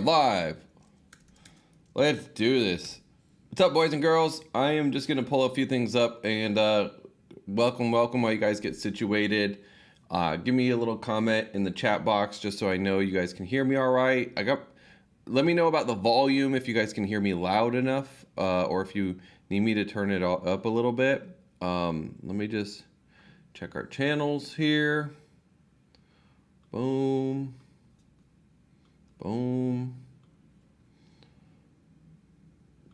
Live. Let's do this. What's up, boys and girls? I am just gonna pull a few things up and welcome while you guys get situated. Give me a little comment in the chat box just so I know you guys can hear me all right. Let me know about the volume if you guys can hear me loud enough, or if you need me to turn it up a little bit. Let me just check our channels here. Boom. Boom.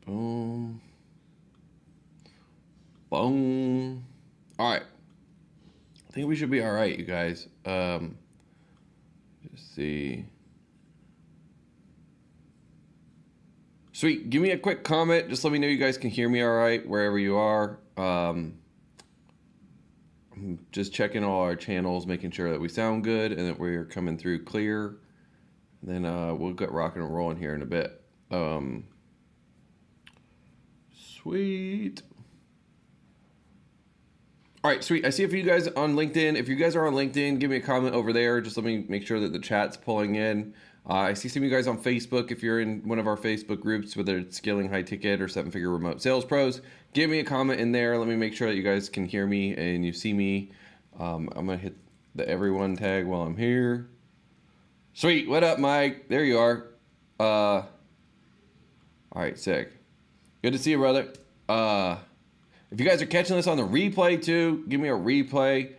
Boom. Boom. All right. I think we should be all right, you guys. Just see. Sweet. Give me a quick comment. Just let me know you guys can hear me all right wherever you are. I'm just checking all our channels, making sure that we sound good and that we're coming through clear. Then we'll get rocking and rolling here in a bit. Sweet. All right, sweet. I see a few guys on LinkedIn. If you guys are on LinkedIn, give me a comment over there. Just let me make sure that the chat's pulling in. I see some of you guys on Facebook. If you're in one of our Facebook groups, whether it's Scaling High Ticket or 7-Figure Remote Sales Pros, give me a comment in there. Let me make sure that you guys can hear me and you see me. I'm going to hit the everyone tag while I'm here. Sweet. What up, Mike? There you are. All right, sick. Good to see you, brother. If you guys are catching this on the replay too, give me a replay.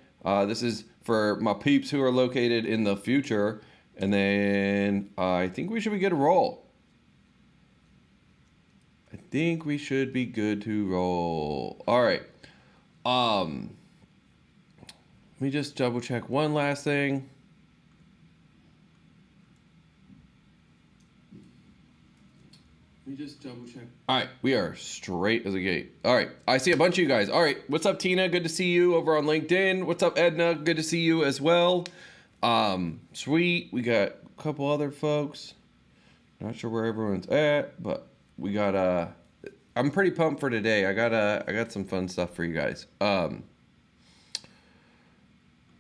This is for my peeps who are located in the future. And then I think we should be good to roll. I think we should be good to roll. All right. Let me just double check one last thing. Let me just double check. All right, we are straight as a gate. All right, I see a bunch of you guys. All right, what's up, Tina? Good to see you over on LinkedIn. What's up, Edna? Good to see you as well. Sweet. We got a couple other folks. Not sure where everyone's at, but we got I'm pretty pumped for today. I got some fun stuff for you guys.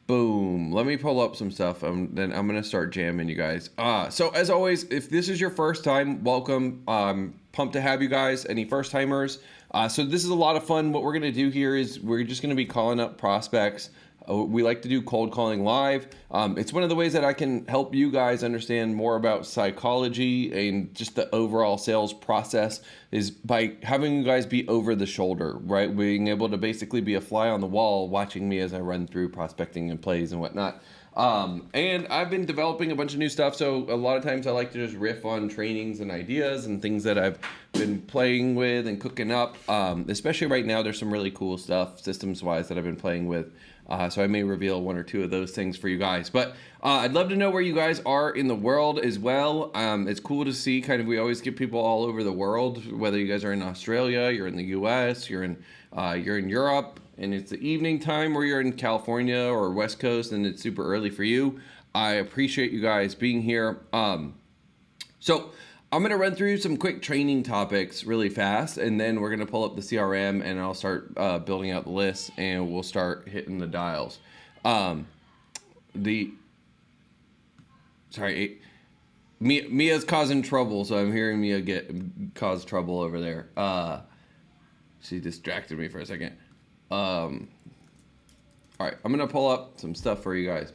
Boom. Let me pull up some stuff. Then I'm going to start jamming you guys. So as always, if this is your first time, welcome. Pumped to have you guys. Any first timers. So this is a lot of fun. What we're going to do here is we're just going to be calling up prospects. We like to do cold calling live. It's one of the ways that I can help you guys understand more about psychology and just the overall sales process is by having you guys be over the shoulder, right? Being able to basically be a fly on the wall watching me as I run through prospecting and plays and whatnot. And I've been developing a bunch of new stuff. So a lot of times I like to just riff on trainings and ideas and things that I've been playing with and cooking up. Especially right now, there's some really cool stuff systems wise that I've been playing with. So I may reveal one or two of those things for you guys. But I'd love to know where you guys are in the world as well. It's cool to see kind of, we always get people all over the world, whether you guys are in Australia, you're in the US, you're in Europe, and it's the evening time, or you're in California or West Coast and it's super early for you. I appreciate you guys being here. So I'm going to run through some quick training topics really fast, and then we're going to pull up the CRM and I'll start building out the list and we'll start hitting the dials. Mia's causing trouble, so I'm hearing Mia cause trouble over there. She distracted me for a second. All right, I'm going to pull up some stuff for you guys.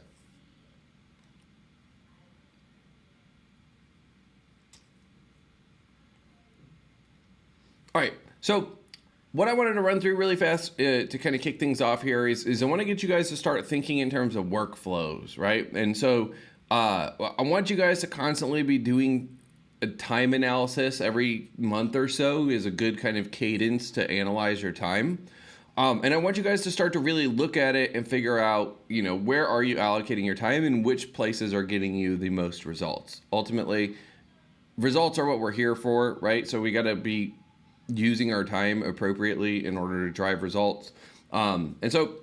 All right, so what I wanted to run through really fast to kind of kick things off here is I want to get you guys to start thinking in terms of workflows, right? And so I want you guys to constantly be doing a time analysis every month or so is a good kind of cadence to analyze your time. And I want you guys to start to really look at it and figure out, you know, where are you allocating your time and which places are getting you the most results. Ultimately, results are what we're here for, right? So we got to be using our time appropriately in order to drive results. And so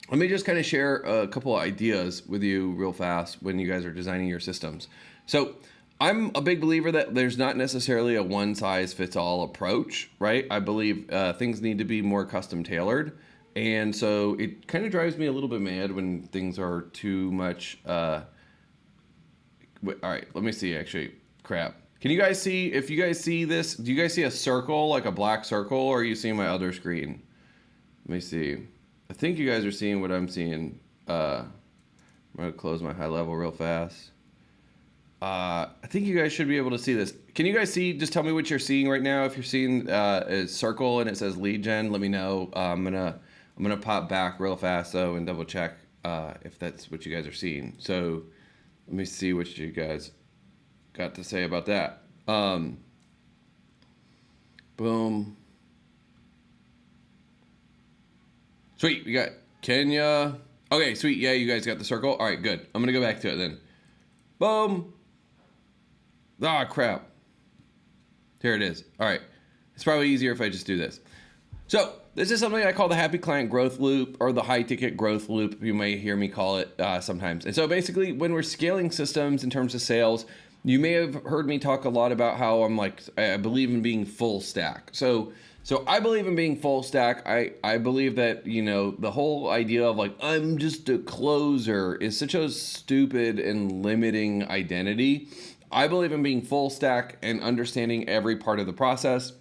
let me just kind of share a couple of ideas with you real fast when you guys are designing your systems. So I'm a big believer that there's not necessarily a one size fits all approach, right? I believe things need to be more custom tailored. And so it kind of drives me a little bit mad when things are too much. All right, let me see actually. Crap. Can you guys see, if you guys see this, do you guys see a circle, like a black circle, or are you seeing my other screen? Let me see. I think you guys are seeing what I'm seeing. I'm going to close my high level real fast. I think you guys should be able to see this. Can you guys see, just tell me what you're seeing right now. If you're seeing a circle and it says lead gen, let me know. I'm gonna pop back real fast though and double check if that's what you guys are seeing. So let me see what you guys got to say about that. Boom. Sweet, we got Kenya. Okay, sweet. Yeah, you guys got the circle. All right, good. I'm gonna go back to it then. Boom. Ah, crap. Here it is. All right. It's probably easier if I just do this. So this is something I call the happy client growth loop, or the high ticket growth loop. You may hear me call it sometimes. And so basically when we're scaling systems in terms of sales, you may have heard me talk a lot about how I believe in being full stack. So I believe in being full stack. I believe that, the whole idea of I'm just a closer is such a stupid and limiting identity. I believe in being full stack and understanding every part of the process.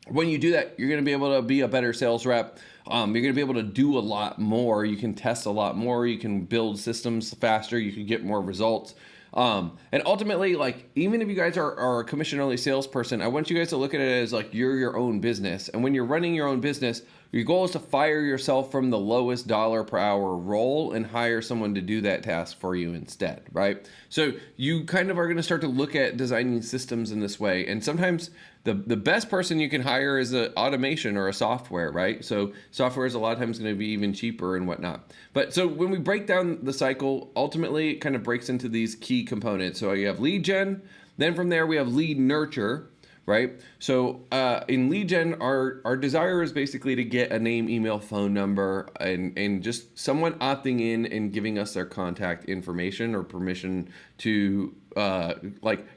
When you do that, you're going to be able to be a better sales rep. You're going to be able to do a lot more. You can test a lot more. You can build systems faster. You can get more results. And ultimately, even if you guys are a commission only salesperson, I want you guys to look at it as you're your own business. And when you're running your own business, your goal is to fire yourself from the lowest dollar per hour role and hire someone to do that task for you instead, right? So you kind of are going to start to look at designing systems in this way. And sometimes the best person you can hire is an automation or a software, right? So software is a lot of times going to be even cheaper and whatnot. But so when we break down the cycle, ultimately it kind of breaks into these key components. So you have lead gen, then from there we have lead nurture, right? So in lead gen, our desire is basically to get a name, email, phone number, and just someone opting in and giving us their contact information or permission to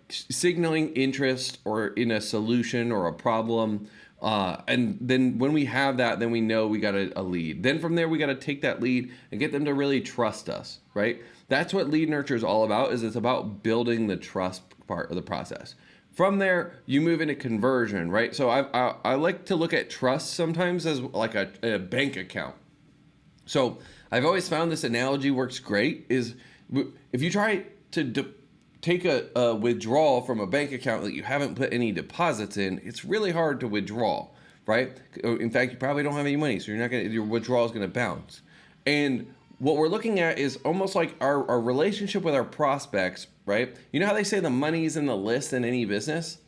signaling interest or in a solution or a problem. And then when we have that, then we know we got a lead. Then from there, we got to take that lead and get them to really trust us, right? That's what lead nurture is all about. It's about building the trust part of the process. From there, you move into conversion, right? So I like to look at trust sometimes as like a bank account. So I've always found this analogy works great is if you try to take a withdrawal from a bank account that you haven't put any deposits in, it's really hard to withdraw, right? In fact, you probably don't have any money, so your withdrawal is gonna bounce. And what we're looking at is almost like our relationship with our prospects, right? You know how they say the money's in the list in any business?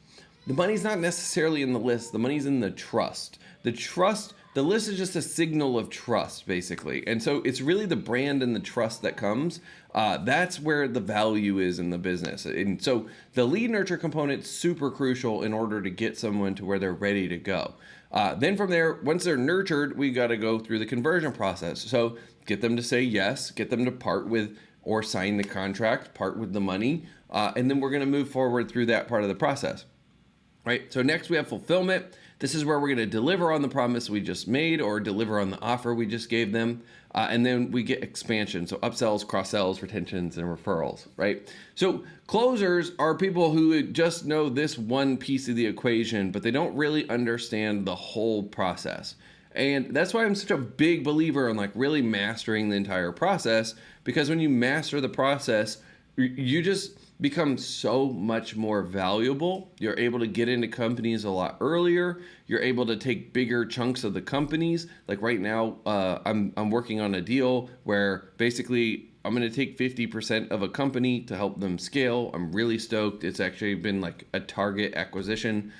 The money's not necessarily in the list. The money's in the trust. The list is just a signal of trust, basically. And so it's really the brand and the trust that comes. That's where the value is in the business. And so the lead nurture component is super crucial in order to get someone to where they're ready to go. Then from there, once they're nurtured, we got to go through the conversion process. So get them to say yes, get them to part with or sign the contract, part with the money, and then we're going to move forward through that part of the process. Right. So next we have fulfillment. This is where we're going to deliver on the promise we just made or deliver on the offer we just gave them. And then we get expansion. So upsells, cross-sells, retentions, and referrals, right? So closers are people who just know this one piece of the equation, but they don't really understand the whole process. And that's why I'm such a big believer in really mastering the entire process, because when you master the process, you just become so much more valuable. You're able to get into companies a lot earlier. You're able to take bigger chunks of the companies. Like right now, I'm working on a deal where basically I'm going to take 50% of a company to help them scale. I'm really stoked. It's actually been like a target acquisition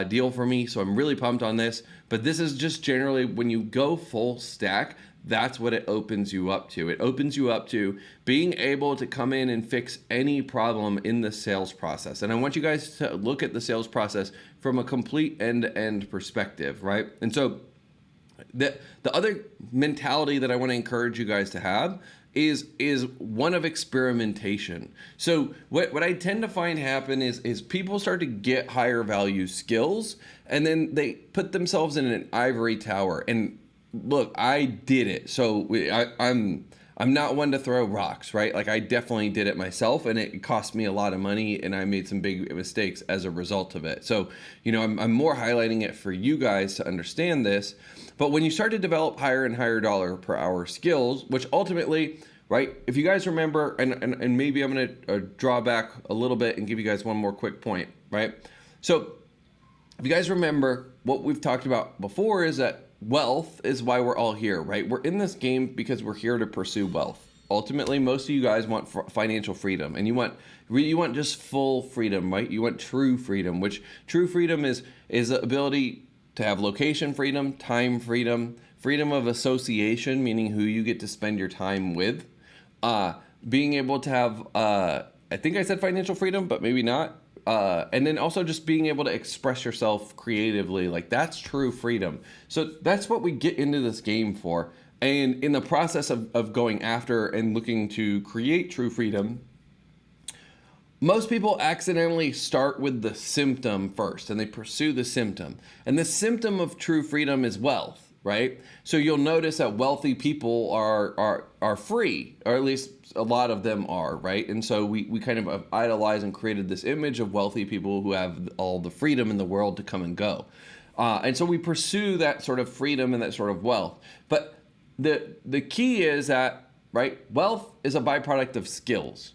deal for me. So I'm really pumped on this. But this is just generally when you go full stack, that's what it opens you up to. It opens you up to being able to come in and fix any problem in the sales process. And I want you guys to look at the sales process from a complete end-to-end perspective, right? And so the other mentality that I want to encourage you guys to have is one of experimentation. So what I tend to find happen is people start to get higher value skills, and then they put themselves in an ivory tower. And look, I did it. So I'm I'm not one to throw rocks, right? Like I definitely did it myself, and it cost me a lot of money, and I made some big mistakes as a result of it. So, I'm more highlighting it for you guys to understand this. But when you start to develop higher and higher dollar per hour skills, which ultimately, right, if you guys remember, and maybe I'm going to draw back a little bit and give you guys one more quick point, right? So if you guys remember, what we've talked about before is that wealth is why we're all here, right? We're in this game because we're here to pursue wealth. Ultimately, most of you guys want financial freedom, and you want just full freedom, right? You want true freedom, which true freedom is the ability to have location freedom, time freedom, freedom of association, meaning who you get to spend your time with, being able to have, I think I said financial freedom, but maybe not. And then also just being able to express yourself creatively, like that's true freedom. So that's what we get into this game for. And in the process of going after and looking to create true freedom, most people accidentally start with the symptom first, and they pursue the symptom. And the symptom of true freedom is wealth, right? So you'll notice that wealthy people are free, or at least a lot of them are, right? And so we kind of idolized and created this image of wealthy people who have all the freedom in the world to come and go. And so we pursue that sort of freedom and that sort of wealth. But the key is that, right, wealth is a byproduct of skills,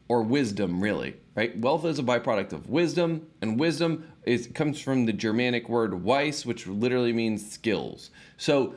or wisdom, really, right? Wealth is a byproduct of wisdom, and wisdom comes from the Germanic word weis, which literally means skills. So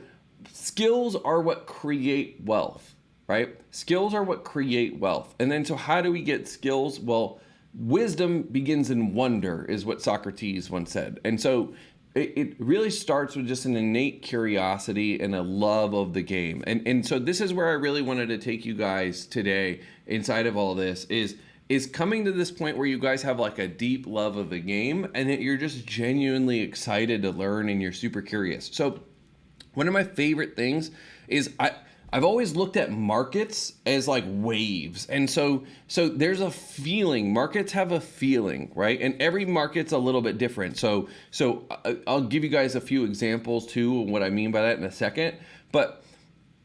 skills are what create wealth, right? Skills are what create wealth. And then so how do we get skills? Well, wisdom begins in wonder, is what Socrates once said. And so it really starts with just an innate curiosity and a love of the game. And so this is where I really wanted to take you guys today inside of all this is coming to this point where you guys have like a deep love of the game, and that you're just genuinely excited to learn and you're super curious. So one of my favorite things is I've always looked at markets as like waves. And so there's a feeling. Markets have a feeling, right? And every market's a little bit different. So I'll give you guys a few examples too, what I mean by that in a second. But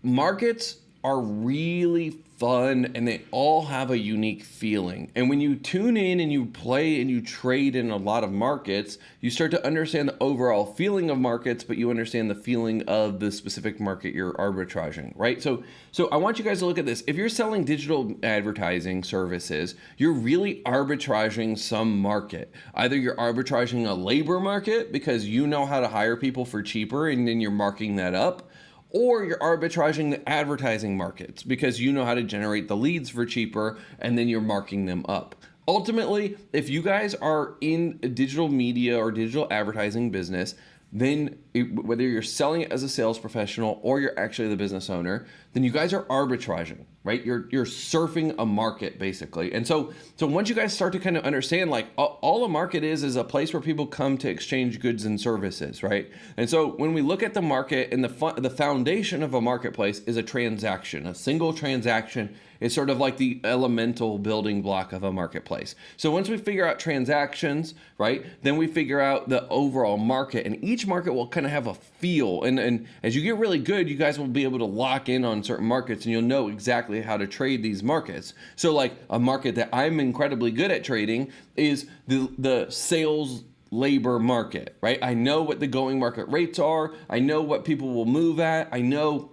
markets are really fun, and they all have a unique feeling. And when you tune in and you play and you trade in a lot of markets, you start to understand the overall feeling of markets, but you understand the feeling of the specific market you're arbitraging, right? So I want you guys to look at this. If you're selling digital advertising services, you're really arbitraging some market. Either you're arbitraging a labor market because you know how to hire people for cheaper and then you're marking that up, or you're arbitraging the advertising markets because you know how to generate the leads for cheaper and then you're marking them up. Ultimately, if you guys are in a digital media or digital advertising business, then whether you're selling it as a sales professional or you're actually the business owner, then you guys are arbitraging, right? You're surfing a market basically. And so once you guys start to kind of understand, like all a market is a place where people come to exchange goods and services, right? And so when we look at the market, and the foundation of a marketplace is a transaction. A single transaction is sort of like the elemental building block of a marketplace. So once we figure out transactions, right, then we figure out the overall market, and each market will kind of have a feel. And as you get really good, you guys will be able to lock in on certain markets, and you'll know exactly how to trade these markets. So like a market that I'm incredibly good at trading is the sales labor market, right? I know what the going market rates are. I know what people will move at. I know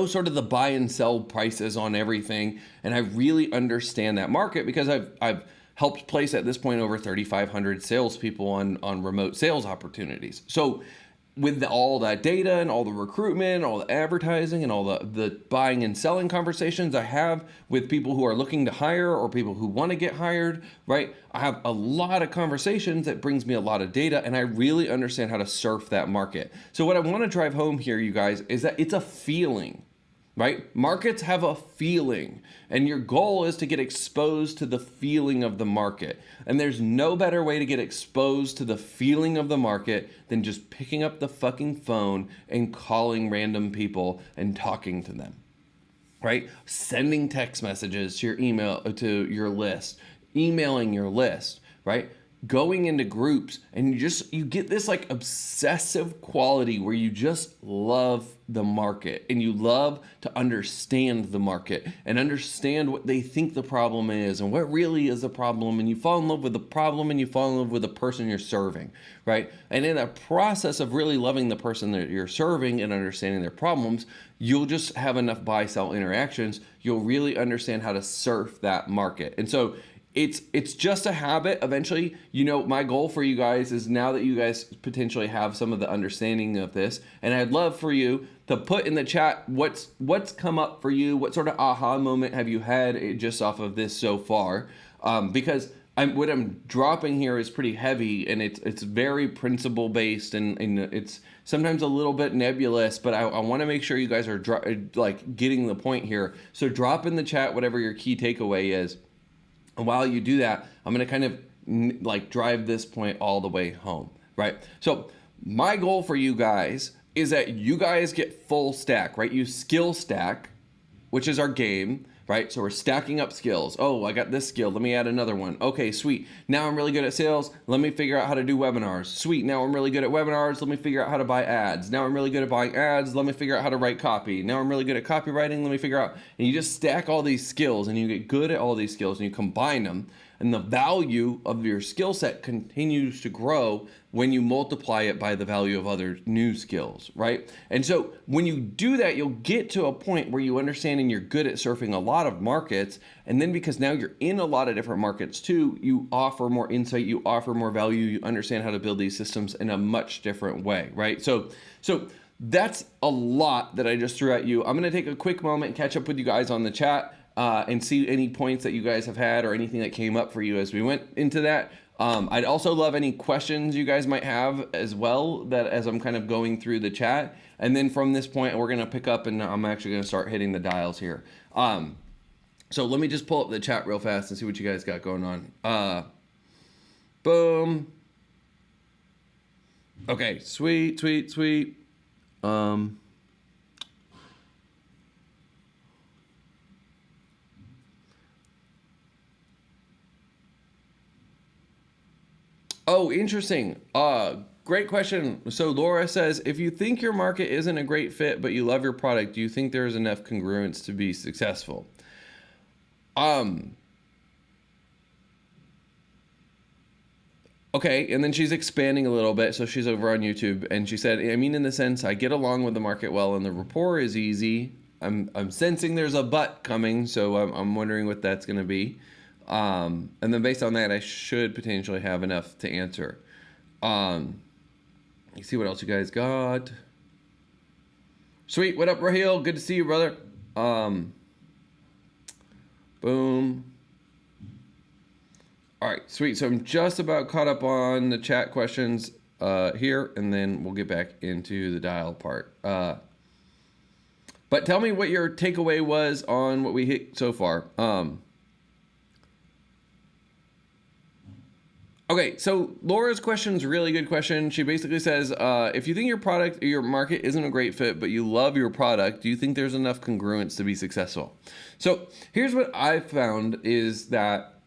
sort of the buy and sell prices on everything, and I really understand that market because I've helped place at this point over 3,500 salespeople on remote sales opportunities. So with all that data and all the recruitment, all the advertising, and all the buying and selling conversations I have with people who are looking to hire or people who want to get hired, right? I have a lot of conversations that brings me a lot of data, and I really understand how to surf that market. So what I want to drive home here, you guys, is that it's a feeling, right? Markets have a feeling, and your goal is to get exposed to the feeling of the market. And there's no better way to get exposed to the feeling of the market than just picking up the fucking phone and calling random people and talking to them, right? Sending text messages to your email, to your list, emailing your list, right? going into groups, and you get this like obsessive quality where you just love the market and you love to understand the market and understand what they think the problem is and what really is the problem, and you fall in love with the problem and you fall in love with the person you're serving, right? And in that process of really loving the person that you're serving and understanding their problems, you'll just have enough buy-sell interactions, you'll really understand how to surf that market. And so it's just a habit. Eventually, my goal for you guys is, now that you guys potentially have some of the understanding of this, and I'd love for you to put in the chat what's come up for you, what sort of aha moment have you had just off of this so far, because what I'm dropping here is pretty heavy, and it's very principle based, and it's sometimes a little bit nebulous, but I want to make sure you guys are getting the point here. So drop in the chat whatever your key takeaway is. And while you do that, I'm going to kind of drive this point all the way home, right? So my goal for you guys is that you guys get full stack, right? You skill stack, which is our game, right? So we're stacking up skills. Oh, I got this skill. Let me add another one. Okay, sweet. Now I'm really good at sales. Let me figure out how to do webinars. Sweet. Now I'm really good at webinars. Let me figure out how to buy ads. Now I'm really good at buying ads. Let me figure out how to write copy. Now I'm really good at copywriting. Let me figure out. And you just stack all these skills, and you get good at all these skills, and you combine them. And the value of your skill set continues to grow when you multiply it by the value of other new skills, right? And so when you do that, you'll get to a point where you understand and you're good at surfing a lot of markets. And then because now you're in a lot of different markets too, you offer more insight, you offer more value, you understand how to build these systems in a much different way, right? So that's a lot that I just threw at you. I'm gonna take a quick moment and catch up with you guys on the chat. And see any points that you guys have had or anything that came up for you as we went into that. I'd also love any questions you guys might have as well, that as I'm kind of going through the chat. And then from this point, we're going to pick up, and I'm actually going to start hitting the dials here. So let me just pull up the chat real fast and see what you guys got going on. Boom. Okay, sweet. Oh, interesting. Great question. So Laura says, if you think your market isn't a great fit, but you love your product, do you think there is enough congruence to be successful? Okay, and then she's expanding a little bit. So she's over on YouTube, and she said, I mean, in the sense, I get along with the market well, and the rapport is easy. I'm sensing there's a but coming, so I'm wondering what that's going to be. And then based on that, I should potentially have enough to answer. You see what else you guys got. Sweet. What up, Raheel? Good to see you, brother. Boom. All right, sweet. So I'm just about caught up on the chat questions here, and then we'll get back into the dial part. But tell me what your takeaway was on what we hit so far. Okay, so Laura's question is a really good question. She basically says, if you think your product or your market isn't a great fit, but you love your product, do you think there's enough congruence to be successful? So here's what I've found is that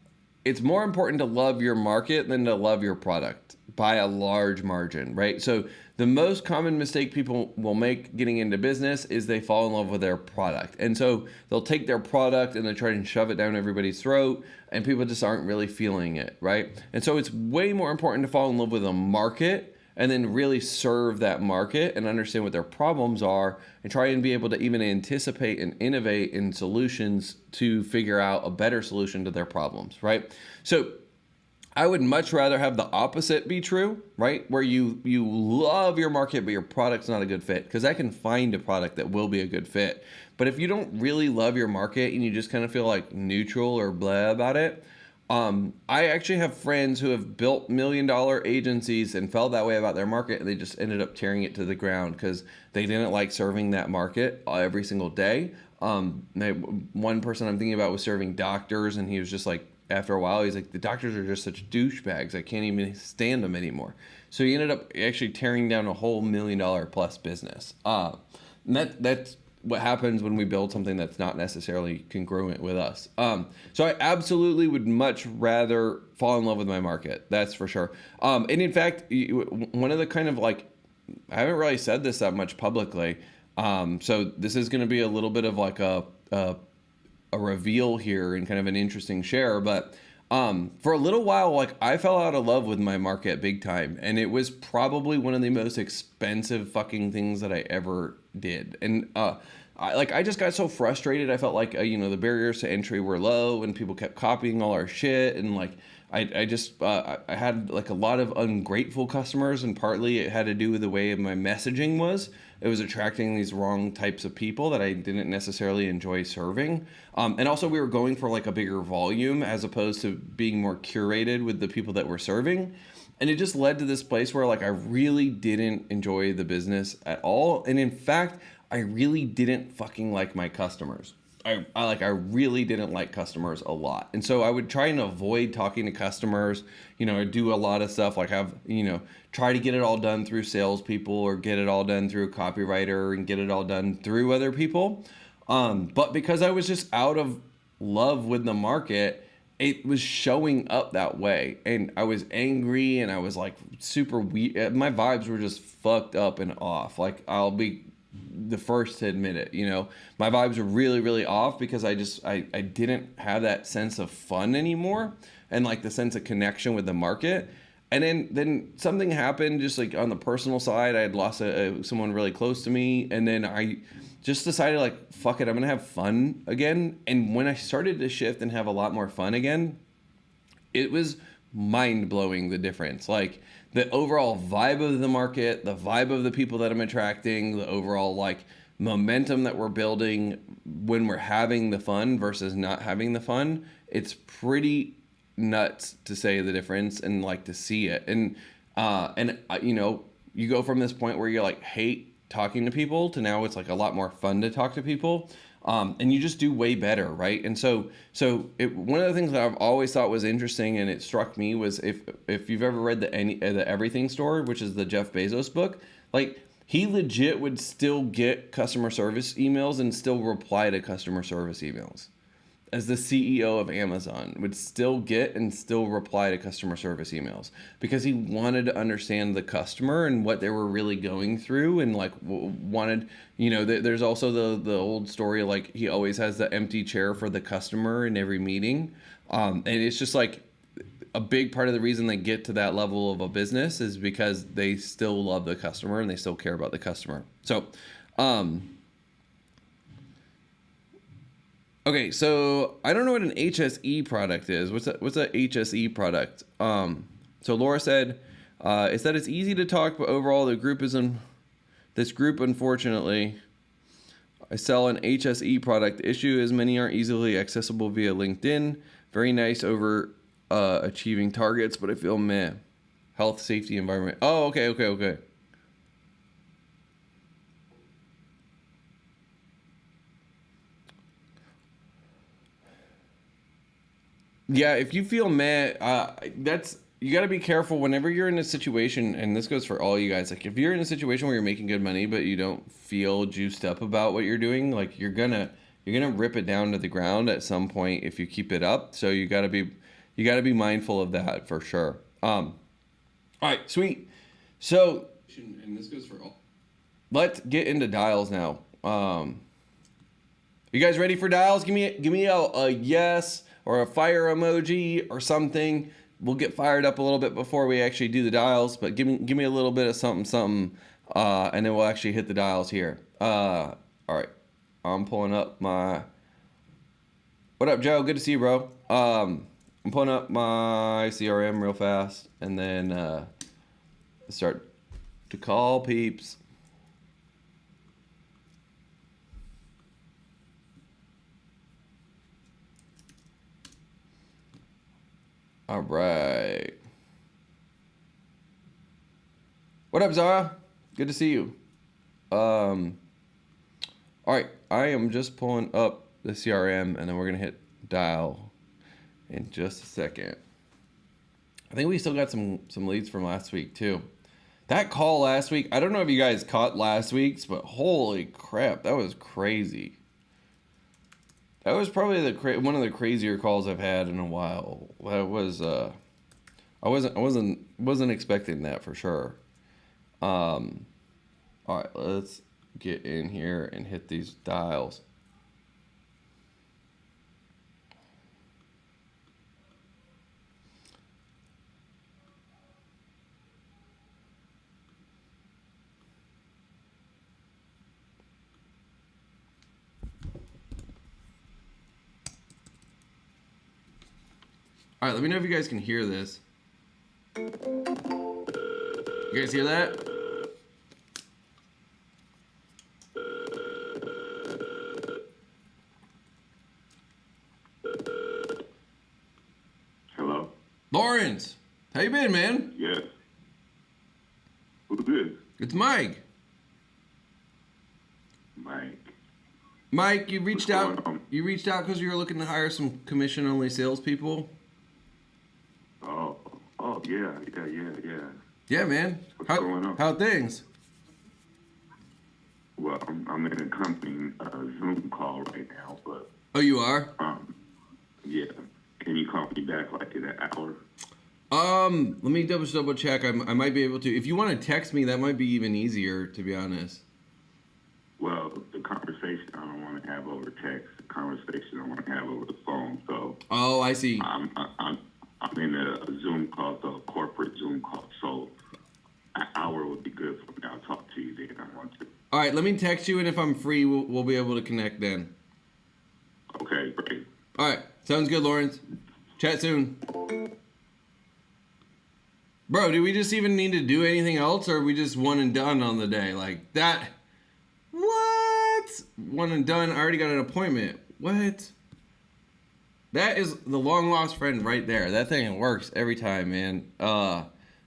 it's more important to love your market than to love your product by a large margin, right? So the most common mistake people will make getting into business is they fall in love with their product. And so they'll take their product and they try and shove it down everybody's throat, and people just aren't really feeling it, right? And so it's way more important to fall in love with a market and then really serve that market and understand what their problems are and try and be able to even anticipate and innovate in solutions to figure out a better solution to their problems, right? So I would much rather have the opposite be true, right? Where you love your market, but your product's not a good fit, because I can find a product that will be a good fit. But if you don't really love your market and you just kind of feel like neutral or blah about it, I actually have friends who have built $1 million agencies and felt that way about their market, and they just ended up tearing it to the ground because they didn't like serving that market every single day. One person I'm thinking about was serving doctors, and he was just like, after a while, he's like, the doctors are just such douchebags. I can't even stand them anymore. So he ended up actually tearing down a whole $1 million plus business. That's what happens when we build something that's not necessarily congruent with us. So I absolutely would much rather fall in love with my market. That's for sure. And in fact, one of the kind of like, I haven't really said this that much publicly. So this is going to be a little bit of like a reveal here and kind of an interesting share, but for a little while, like I fell out of love with my market big time, and it was probably one of the most expensive fucking things that I ever did. And I just got so frustrated. I felt like the barriers to entry were low, and people kept copying all our shit, and like I had like a lot of ungrateful customers, and partly it had to do with the way my messaging was. It was attracting these wrong types of people that I didn't necessarily enjoy serving. And also we were going for like a bigger volume as opposed to being more curated with the people that we're serving. And it just led to this place where like I really didn't enjoy the business at all. And in fact, I really didn't fucking like my customers. I really didn't like customers a lot. And so I would try and avoid talking to customers, do a lot of stuff like try to get it all done through salespeople or get it all done through a copywriter and get it all done through other people. But because I was just out of love with the market, it was showing up that way. And I was angry and I was like super weird. My vibes were just fucked up and off. Like I'll be the first to admit it. My vibes were really, really off because I didn't have that sense of fun anymore and like the sense of connection with the market. And then something happened just like on the personal side. I had lost someone really close to me, and then I just decided like, fuck it, I'm gonna have fun again. And when I started to shift and have a lot more fun again, it was mind-blowing, the difference. Like the overall vibe of the market, the vibe of the people that I'm attracting, the overall like momentum that we're building when we're having the fun versus not having the fun, it's pretty nuts to say the difference and like to see it. And you go from this point where you like hate talking to people to now it's like a lot more fun to talk to people. And you just do way better, right? And so one of the things that I've always thought was interesting, and it struck me, was if you've ever read the Everything Store, which is the Jeff Bezos book, like he legit would still get customer service emails and still reply to customer service emails. As the CEO of Amazon, would still get and still reply to customer service emails because he wanted to understand the customer and what they were really going through, and like wanted, there's also the old story, like he always has the empty chair for the customer in every meeting. And it's just like a big part of the reason they get to that level of a business is because they still love the customer and they still care about the customer. So, okay, so I don't know what an HSE product is. What's a HSE product? So Laura said, it said it's easy to talk, but overall the group is in this group. Unfortunately, I sell an HSE product. The issue is many aren't easily accessible via LinkedIn. Very nice over achieving targets, but I feel meh. Health, safety, environment. Oh, okay. Yeah, if you feel mad, you got to be careful whenever you're in a situation, and this goes for all you guys. Like if you're in a situation where you're making good money, but you don't feel juiced up about what you're doing, like you're gonna rip it down to the ground at some point if you keep it up. So you got to be mindful of that for sure. All right, sweet. So, and this goes for all. Let's get into dials now. You guys ready for dials? Give me a yes or a fire emoji or something. We'll get fired up a little bit before we actually do the dials, but give me a little bit of something, and then we'll actually hit the dials here. All right, I'm pulling up my. What up, Joe? Good to see you, bro. I'm pulling up my CRM real fast, and then start to call peeps. All right. What up, Zara? Good to see you. All right. I am just pulling up the CRM, and then we're going to hit dial in just a second. I think we still got some leads from last week, too. That call last week, I don't know if you guys caught last week's, but holy crap, that was crazy. That was probably one of the crazier calls I've had in a while. That was I wasn't expecting that for sure. All right, let's get in here and hit these dials. All right, let me know if you guys can hear this. You guys hear that? Hello? Lawrence, how you been, man? Yes. Who's this? It's Mike. Mike. Mike, you reached What's out. going on? You reached out because you were looking to hire some commission-only salespeople. Oh, yeah. Yeah, man. What's going on? How things? Well, I'm in a company Zoom call right now, but Oh, you are? yeah. Can you call me back like in an hour? Let me double check. I might be able to. If you want to text me, that might be even easier, to be honest. Well, the conversation I don't want to have over text. The conversation I want to have over the phone. So Oh, I see. I'm in a Zoom call, so a corporate Zoom call. So an hour would be good for me. I'll talk to you then. I want to. All right, let me text you, and if I'm free, we'll be able to connect then. Okay, great. All right, sounds good, Lawrence. Chat soon. Bro, do we just even need to do anything else, or are we just one and done on the day? Like that? What? One and done? I already got an appointment. What? That is the long lost friend right there. That thing works every time, man.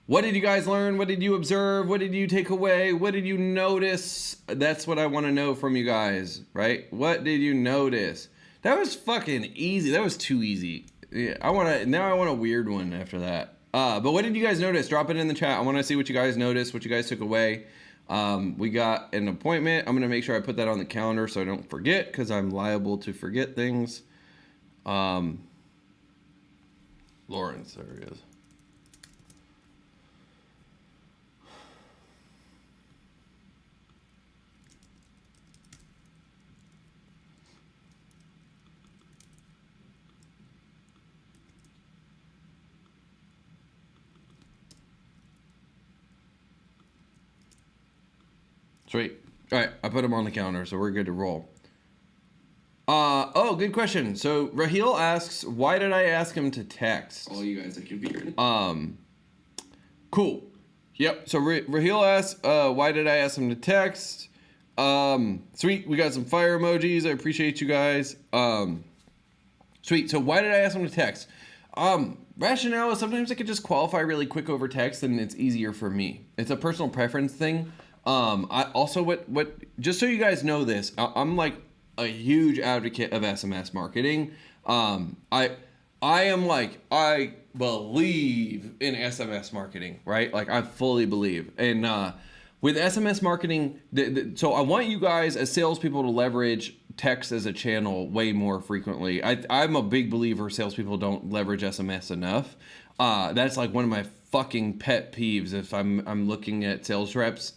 What did you guys learn? What did you observe? What did you take away? What did you notice? That's what I want to know from you guys, right? What did you notice? That was fucking easy. That was too easy. Yeah, I want a weird one after that. But what did you guys notice? Drop it in the chat. I want to see what you guys noticed, what you guys took away. We got an appointment. I'm going to make sure I put that on the calendar so I don't forget, because I'm liable to forget things. Lawrence, there he is. Sweet. All right, I put him on the calendar, so we're good to roll. Oh, good question. So Raheel asks, why did I ask him to text? All you guys that can be here. Cool. Yep. So Raheel asks, why did I ask him to text? Sweet. We got some fire emojis. I appreciate you guys. Sweet. So why did I ask him to text? Rationale is sometimes I could just qualify really quick over text, and it's easier for me. It's a personal preference thing. I also just so you guys know this, I'm like a huge advocate of SMS marketing. I believe in SMS marketing, right? Like I fully believe. And with SMS marketing, so I want you guys as salespeople to leverage text as a channel way more frequently. I'm a big believer salespeople don't leverage SMS enough. That's like one of my fucking pet peeves if I'm looking at sales reps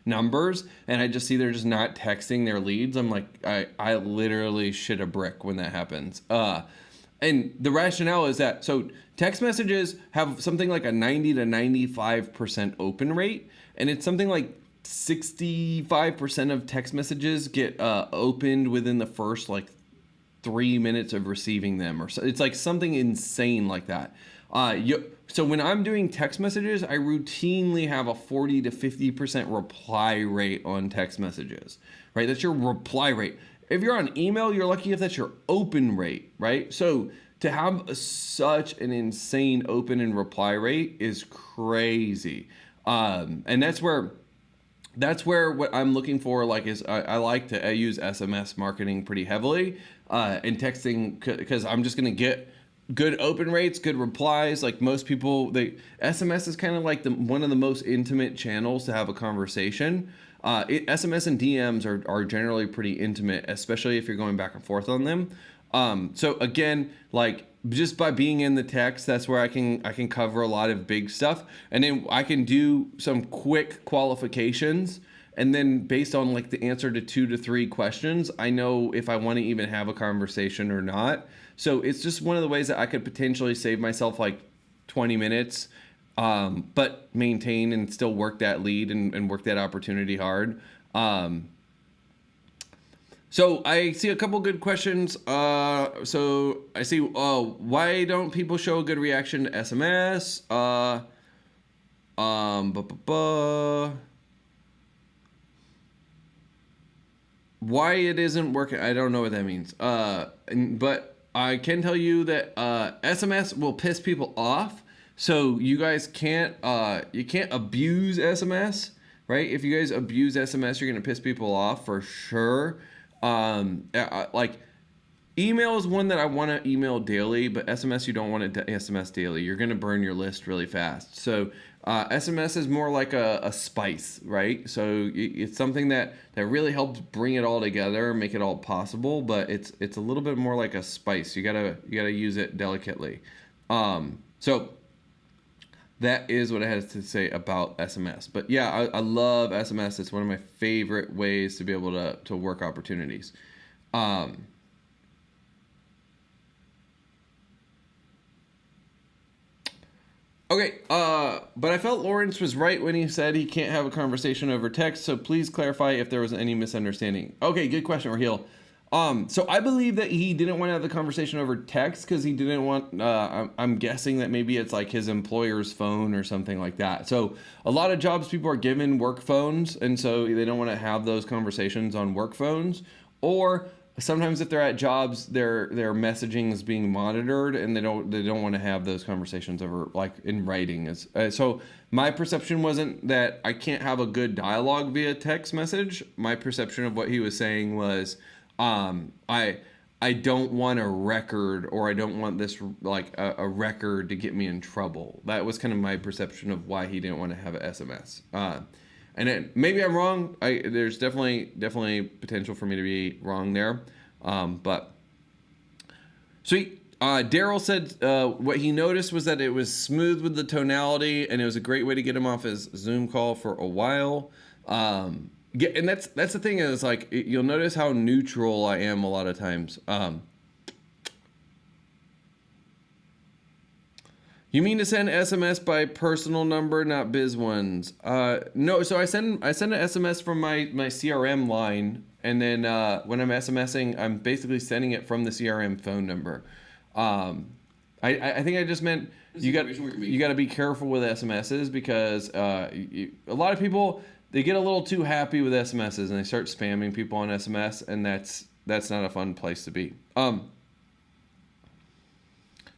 numbers and I just see they're just not texting their leads. I'm like, I literally shit a brick when that happens. And the rationale is that, so text messages have something like a 90 to 95% open rate, and it's something like 65% of text messages get opened within the first like 3 minutes of receiving them, or so. It's like something insane like that. So when I'm doing text messages, I routinely have a 40 to 50% reply rate on text messages, right? That's your reply rate. If you're on email, you're lucky if that's your open rate, right? So to have such an insane open and reply rate is crazy. And that's where what I'm looking for, like, is I like to use SMS marketing pretty heavily and texting, because I'm just going to get good open rates, good replies. Like most people, they SMS is kind of like one of the most intimate channels to have a conversation. SMS and DMs are generally pretty intimate, especially if you're going back and forth on them. So again, like just by being in the text, that's where I can cover a lot of big stuff, and then I can do some quick qualifications. And then based on like the answer to 2 to 3 questions, I know if I want to even have a conversation or not. So it's just one of the ways that I could potentially save myself like 20 minutes, but maintain and still work that lead and work that opportunity hard. So I see a couple good questions. So I see, why don't people show a good reaction to SMS? Bu- bu- bu- Why it isn't working, I don't know what that means. But I can tell you that SMS will piss people off. So you guys can't you can't abuse SMS, right? If you guys abuse SMS, you're gonna piss people off for sure. Like email is one that I want to email daily, but SMS you don't want to SMS daily. You're gonna burn your list really fast. So SMS is more like a spice, right? So it's something that really helps bring it all together, make it all possible. But it's a little bit more like a spice. You gotta use it delicately. So that is what I had to say about SMS. But yeah, I love SMS. It's one of my favorite ways to be able to work opportunities. Okay, but I felt Lawrence was right when he said he can't have a conversation over text, so please clarify if there was any misunderstanding. Okay, good question, Raheel. So I believe that he didn't want to have the conversation over text because he didn't want, I'm guessing that maybe it's like his employer's phone or something like that. So a lot of jobs people are given work phones, and so they don't want to have those conversations on work phones. Or sometimes if they're at jobs, their messaging is being monitored, and they don't want to have those conversations over like in writing. So my perception wasn't that I can't have a good dialogue via text message. My perception of what he was saying was, I don't want a record, or I don't want this like a record to get me in trouble. That was kind of my perception of why he didn't want to have an SMS. And maybe I'm wrong. There's definitely potential for me to be wrong there. But sweet. Daryl said what he noticed was that it was smooth with the tonality, and it was a great way to get him off his Zoom call for a while. And that's the thing is like you'll notice how neutral I am a lot of times. You mean to send SMS by personal number, not biz ones? No. So I send an SMS from my CRM line, and then when I'm SMSing, I'm basically sending it from the CRM phone number. I think I just meant you got to be careful with SMSs because a lot of people, they get a little too happy with SMSs and they start spamming people on SMS, and that's not a fun place to be.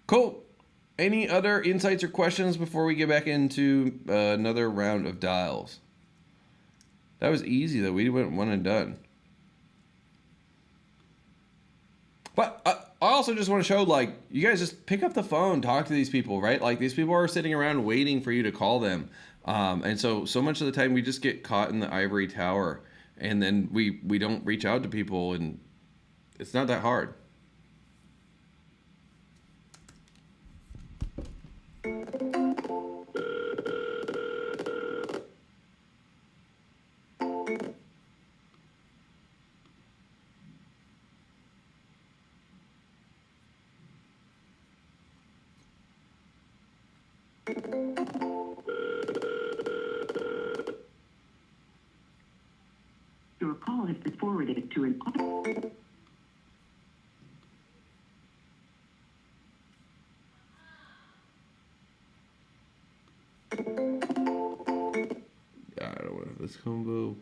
Cool. Any other insights or questions before we get back into another round of dials? That was easy though. We went one and done. But I also just want to show, like, you guys just pick up the phone, talk to these people, right? Like, these people are sitting around waiting for you to call them. And so much of the time we just get caught in the ivory tower, and then we don't reach out to people, and it's not that hard. Your call has been forwarded to an Yeah, I don't want to have this combo.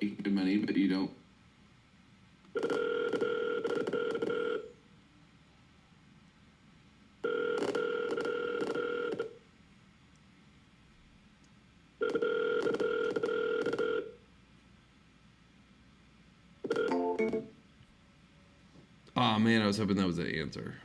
You get money, but you don't. Oh man, I was hoping that was the answer.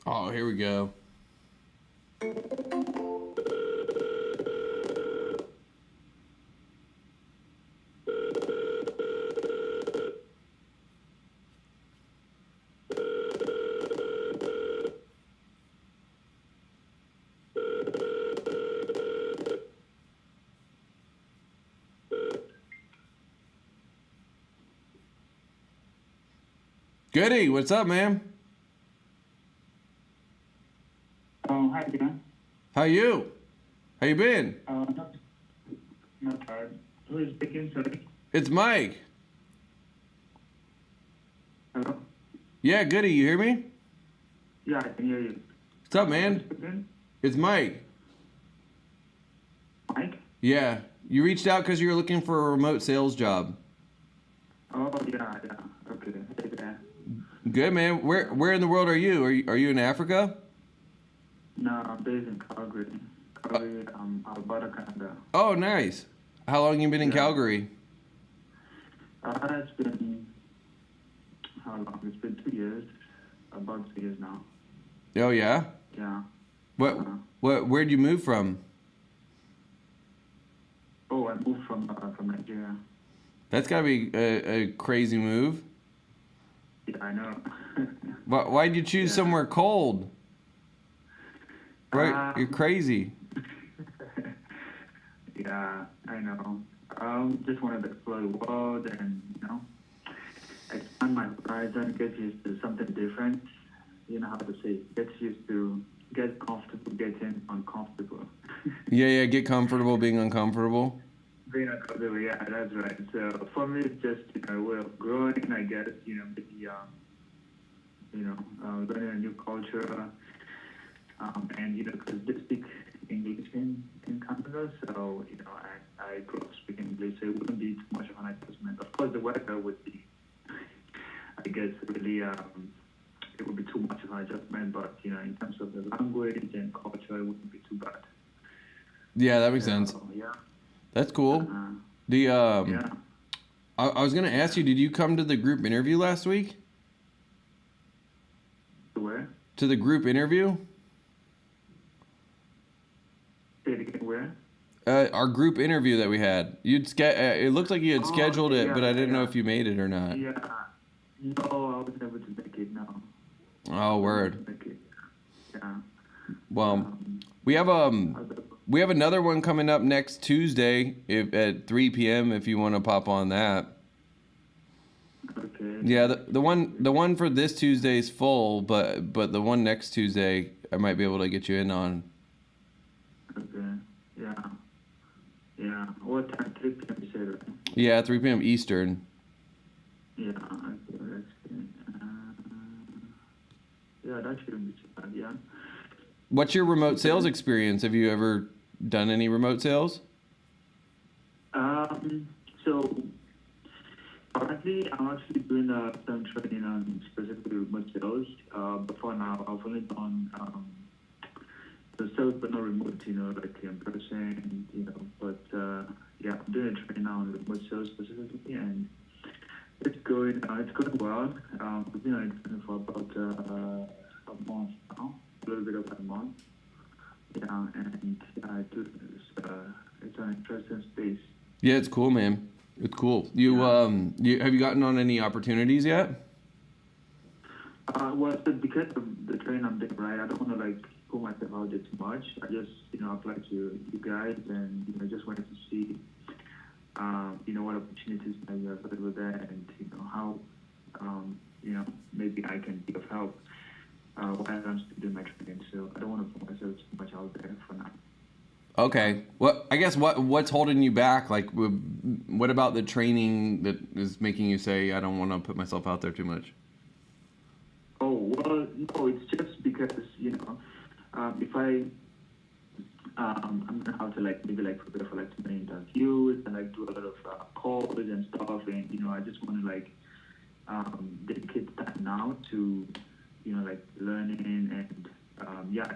Oh, here we go. Goody, what's up, man? Hi, Dan. How you? How you been? Not bad. Who is speaking, sorry? It's Mike. Hello? Yeah, Goody, you hear me? Yeah, I can hear you. What's up, man? Speaking? It's Mike. Mike? Yeah, you reached out because you were looking for a remote sales job. Oh, yeah. Okay. Hey, there. Good, man. Where in the world are you? Are you in Africa? No, I'm based in Calgary. Calgary, Alberta, Canada. Oh, nice. How long you been in Yeah. Calgary? It's been, how long? It's been 2 years. About 2 years now. Oh, yeah. Yeah. What? Uh-huh. Where'd you move from? Oh, I moved from Nigeria. That's gotta be a crazy move. Yeah, I know. Why'd you choose Yeah. somewhere cold? Right, Uh, you're crazy. Yeah, I know. Just wanted to explore the world and, expand my horizon, get used to something different. You know how to say, get used to, get comfortable getting uncomfortable. Yeah, get comfortable being uncomfortable. Being uncomfortable, yeah, that's right. So for me, it's just, a way of growing, I guess, maybe, learning a new culture. And, because they speak English in Canada, so, I grew up speaking English, so it wouldn't be too much of an adjustment. Of course, the weather would be, I guess, really, it would be too much of an adjustment, but, in terms of the language and culture, it wouldn't be too bad. Yeah, that makes sense. So, yeah. That's cool. The Yeah. I was gonna ask you, did you come to the group interview last week? Where? To the group interview? Say it again, where? Our group interview that we had. It looked like you had Oh, scheduled it, yeah, but I didn't know yeah. if you made it or not. Yeah. No, I was able to make it now. Oh, word. Make it. Yeah. Well, we have another one coming up next Tuesday at 3 p.m. if you want to pop on that. Okay. Yeah, the one for this Tuesday is full, but the one next Tuesday I might be able to get you in on. Okay. Yeah. Yeah. What time? 3 p.m. you said, right? Yeah, 3 p.m. Eastern. Yeah. Okay. That's good. Yeah, that shouldn't be too bad. Yeah. What's your remote sales experience? Have you ever done any remote sales? So currently, I'm actually doing some training on specifically remote sales. But for now, I've only done the sales, but not remote. Like in person. But yeah, I'm doing a training now on remote sales specifically, and it's going well. I've been on it for about a month now, a little bit over a month. Yeah, and it's an interesting space. Yeah, it's cool, man. It's cool. You have you gotten on any opportunities yet? Well, so because of the training I'm doing, right, I don't want to like put myself out there too much. I just, applied to you guys and, just wanted to see, what opportunities that you have available there and, how, maybe I can be of help while I'm still doing my training. So I don't want to put myself too much out there for now. Okay. What's holding you back? Like, what about the training that is making you say I don't want to put myself out there too much? Oh, well, no, it's just because, if I'm gonna have to maybe prepare for too many interviews and do a lot of calls and stuff, and I just want to dedicate time now to learning and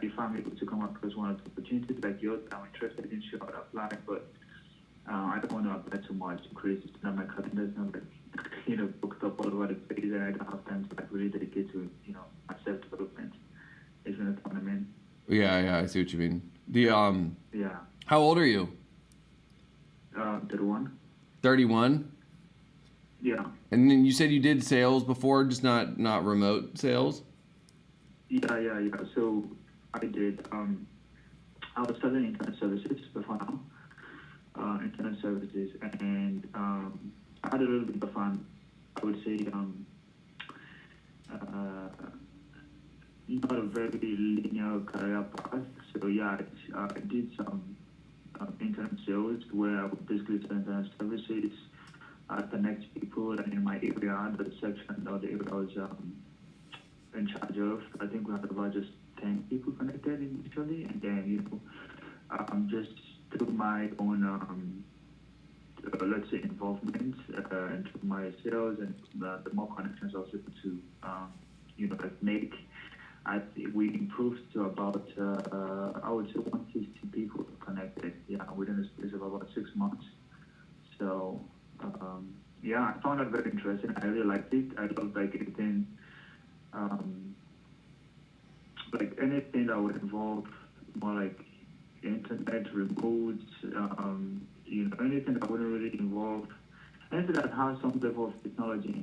if I'm able to come across one of the opportunities like yours I'm interested in, sure I'll apply, but I don't want to apply too much because my calendar is not booked up all over the place and I don't have time to really dedicate to my self development. If you know what I mean. Yeah, I see what you mean. Yeah. How old are you? 31. 31? Yeah. And then you said you did sales before, just not remote sales? Yeah. So I did. I was selling internet services before now. Internet services, and I had a little bit of fun. I would say not a very linear career path. So yeah, I did some internet sales where I would basically sell internet services, connect people, and in my area, the section or the area I was in charge of, I think we had about just 10 people connected initially, and then just through my own let's say involvement into my sales and the more connections I was able to make. We improved to about I would say 150 people connected, within a space of about 6 months. So I found that very interesting. I really liked it. I loved anything anything that would involve more internet, remote, anything that wouldn't really involve anything that has some level of technology,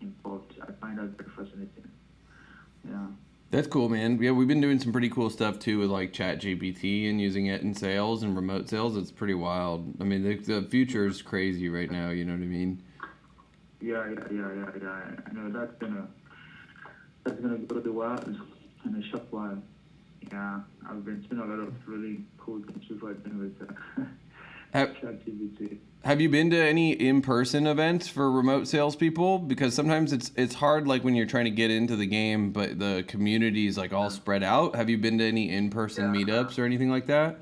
involved. I find that very fascinating. Yeah. That's cool, man. Yeah, we've been doing some pretty cool stuff too with ChatGPT and using it in sales and remote sales. It's pretty wild. I mean, the future is crazy right now. You know what I mean? Yeah. I know that's gonna go the wild in a short while. Yeah, I've been seeing a lot of really cool things before I've been with ChatGPT. Have you been to any in-person events for remote salespeople? Because sometimes it's hard, when you're trying to get into the game, but the community is all spread out. Have you been to any in-person meetups or anything like that?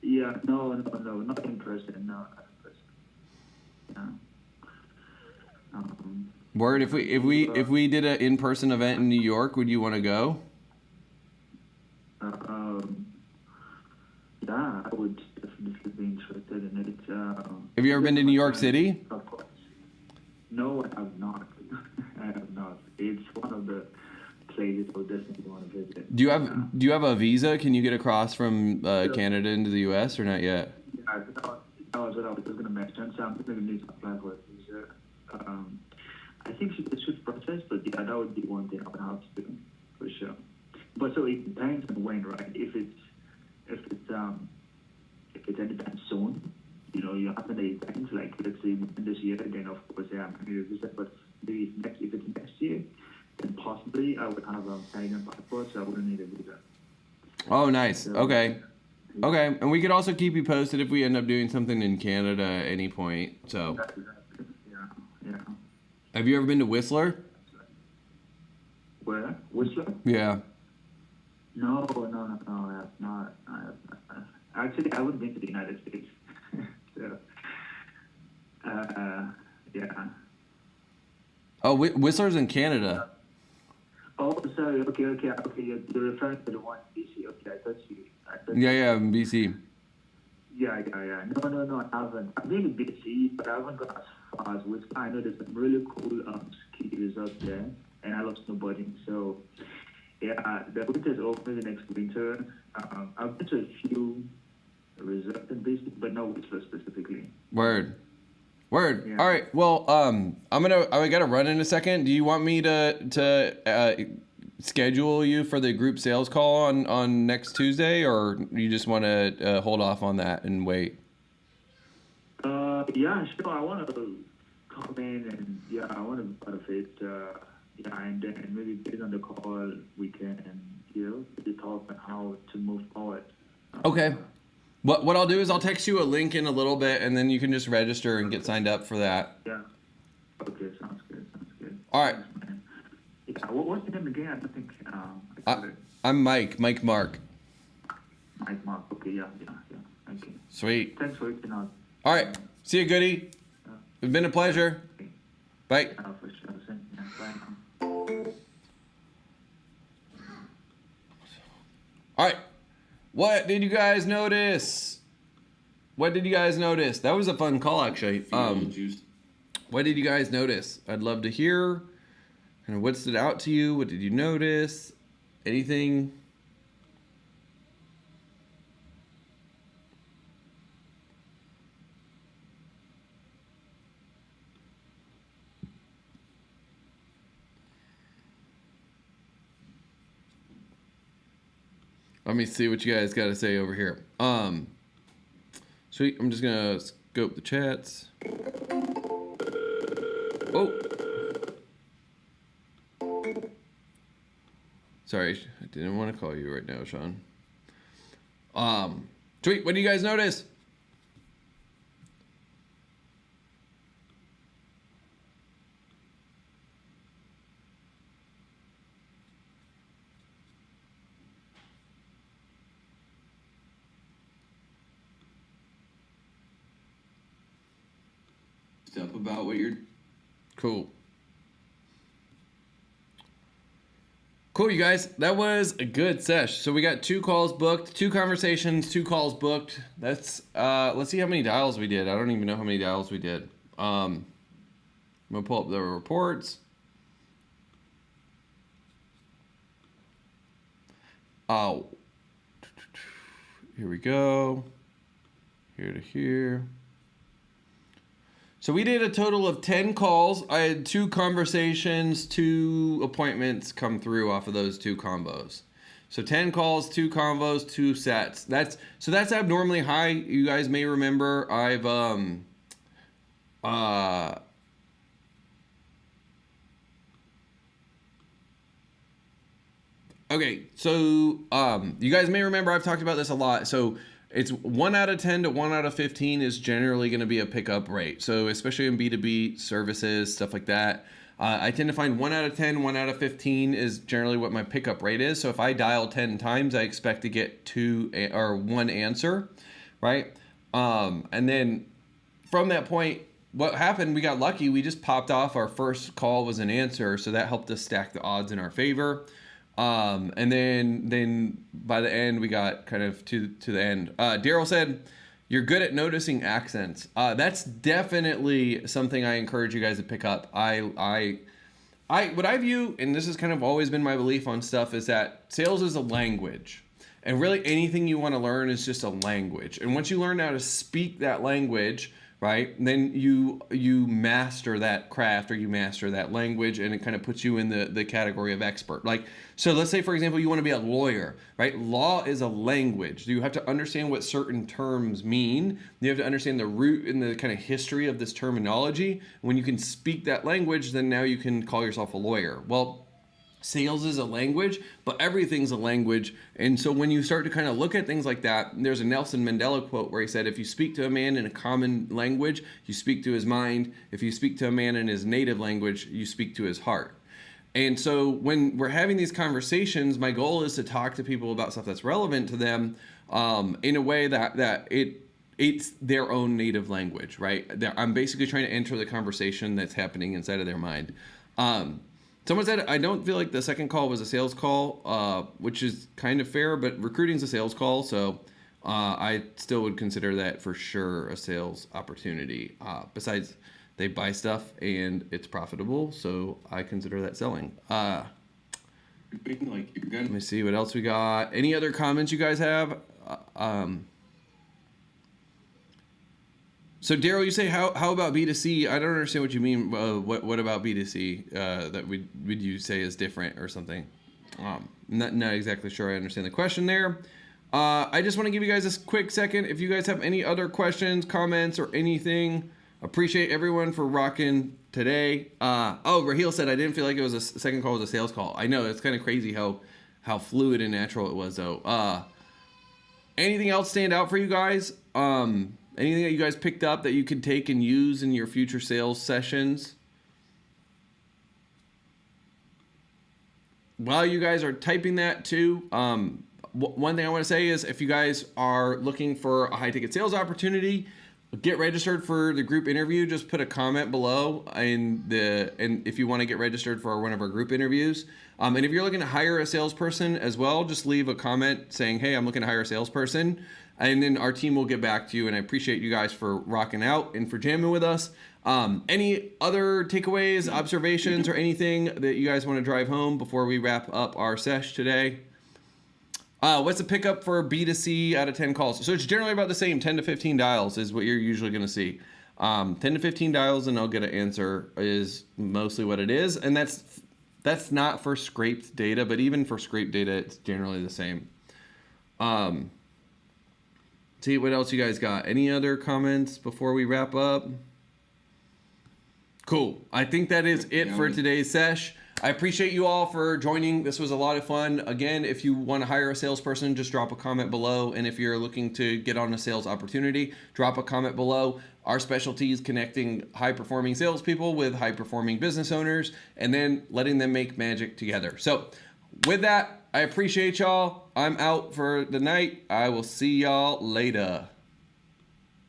Yeah, no, not in person. No, not in person. Yeah. Word. If we did an in-person event in New York, would you want to go? Yeah, I would definitely be interested in it. Have you ever been to New York City? Of course. No, I have not. I have not. It's one of the places I would definitely want to visit. Do you have a visa? Can you get across from Canada into the U.S. or not yet? Yeah, that was what I was just going to mention. So I'm going to need to apply for a visa. I think it should process, but yeah, that would be one thing I would have to do for sure. But so it depends on when, right? If it's anytime soon, you happen to events let's say within this year, then of course I'm going to visit. But if it's next year, then possibly I would have a Canadian passport, so I wouldn't need a visa. Oh, nice. So, Okay, and we could also keep you posted if we end up doing something in Canada at any point. So, yeah. Have you ever been to Whistler? Where? Whistler? Yeah. No, I have not. Actually, I haven't been to the United States. So, yeah. Oh, Whistler's in Canada. Oh, sorry. Okay. You're referring to the one in BC. Okay, I thought Yeah, in BC. Yeah. No, I haven't. I've been to BC, but I haven't gone as far as Whistler. I know there's some really cool ski resorts there, and I love snowboarding. So, Yeah, the winter is over the next winter. I've been to a few resorts in BC, but not Whistler specifically. Word. Word. Yeah. All right. Well, I gotta run in a second. Do you want me to schedule you for the group sales call on next Tuesday, or you just want to hold off on that and wait? Yeah, sure. I want to come in and I want to be part of it. And then maybe based on the call, we can maybe talk on how to move forward. Okay. What I'll do is I'll text you a link in a little bit, and then you can just register and get signed up for that. Yeah. Okay. Sounds good. Sounds good. All right. Thanks, man. Yeah. What's the name again? I don't think I got it. I'm Mike Mark. Mike Mark. Okay. Yeah. Okay. Sweet. Thanks for reaching out. All right. See you, Goody. It's been a pleasure. Okay. Bye. For sure. Yeah. Bye now. All right. What did you guys notice? That was a fun call, actually. What did you guys notice? I'd love to hear. Kind of what stood out to you? What did you notice? Anything? Let me see what you guys got to say over here. Sweet. I'm just gonna scope the chats. Oh. Sorry, I didn't want to call you right now, Sean. Sweet. What do you guys notice? Stuff about what you're... Cool, you guys. That was a good sesh. So we got 2 calls booked, 2 conversations, 2 calls booked. That's let's see how many dials we did. I don't even know how many dials we did. I'm gonna pull up the reports. Oh, here we go. Here to here. So we did a total of 10 calls. I had 2 conversations, 2 appointments come through off of those 2 combos. So 10 calls, 2 combos, 2 sets. That's abnormally high. You guys may remember I've okay, so you guys may remember I've talked about this a lot. So it's 1 out of 10 to 1 out of 15 is generally going to be a pickup rate. So especially in B2B services, stuff like that, I tend to find 1 out of 10, 1 out of 15 is generally what my pickup rate is. So if I dial 10 times, I expect to get 2 or 1 answer, right? And then from that point, what happened, we got lucky. We just popped off. Our first call was an answer. So that helped us stack the odds in our favor. And then by the end, we got kind of to the end. Daryl said, "You're good at noticing accents." That's definitely something I encourage you guys to pick up. What I view, and this has kind of always been my belief on stuff, is that sales is a language. And really anything you want to learn is just a language. And once you learn how to speak that language, right, then you master that craft, or you master that language, and it kind of puts you in the category of expert. Like, so let's say, for example, you want to be a lawyer, right? Law is a language. You have to understand what certain terms mean. You have to understand the root and the kind of history of this terminology. When you can speak that language, then now you can call yourself a lawyer. Well, sales is a language, but everything's a language. And so when you start to kind of look at things like that, there's a Nelson Mandela quote where he said, if you speak to a man in a common language, you speak to his mind. If you speak to a man in his native language, you speak to his heart. And so when we're having these conversations, my goal is to talk to people about stuff that's relevant to them in a way that it's their own native language, right? I'm basically trying to enter the conversation that's happening inside of their mind. Someone said, I don't feel like the second call was a sales call, which is kind of fair, but recruiting's a sales call. So I still would consider that for sure a sales opportunity. Besides, they buy stuff and it's profitable. So I consider that selling. Like you're good. Let me see what else we got. Any other comments you guys have? So Daryl, you say how about B2C? I don't understand what you mean. What about B2C that would you say is different or something? Not exactly sure I understand the question there. I just want to give you guys a quick second. If you guys have any other questions, comments, or anything, appreciate everyone for rocking today. Raheel said I didn't feel like it was a second call was a sales call. I know, it's kind of crazy how fluid and natural it was though. Anything else stand out for you guys? Anything that you guys picked up that you can take and use in your future sales sessions? While you guys are typing that too, one thing I want to say is if you guys are looking for a high ticket sales opportunity, get registered for the group interview. Just put a comment below and if you want to get registered for one of our group interviews. And if you're looking to hire a salesperson as well, just leave a comment saying, hey, I'm looking to hire a salesperson. And then our team will get back to you. And I appreciate you guys for rocking out and for jamming with us. Any other takeaways, observations, or anything that you guys want to drive home before we wrap up our sesh today? What's the pickup for B2C out of 10 calls? So it's generally about the same. 10 to 15 dials is what you're usually going to see. 10 to 15 dials and I'll get an answer is mostly what it is. And that's not for scraped data, but even for scraped data, it's generally the same. See what else you guys got. Any other comments before we wrap up? Cool. I think that is it for today's sesh. I appreciate you all for joining. This was a lot of fun. Again, if you want to hire a salesperson, just drop a comment below. And if you're looking to get on a sales opportunity, drop a comment below. Our specialty is connecting high-performing salespeople with high-performing business owners and then letting them make magic together. So with that, I appreciate y'all. I'm out for the night. I will see y'all later.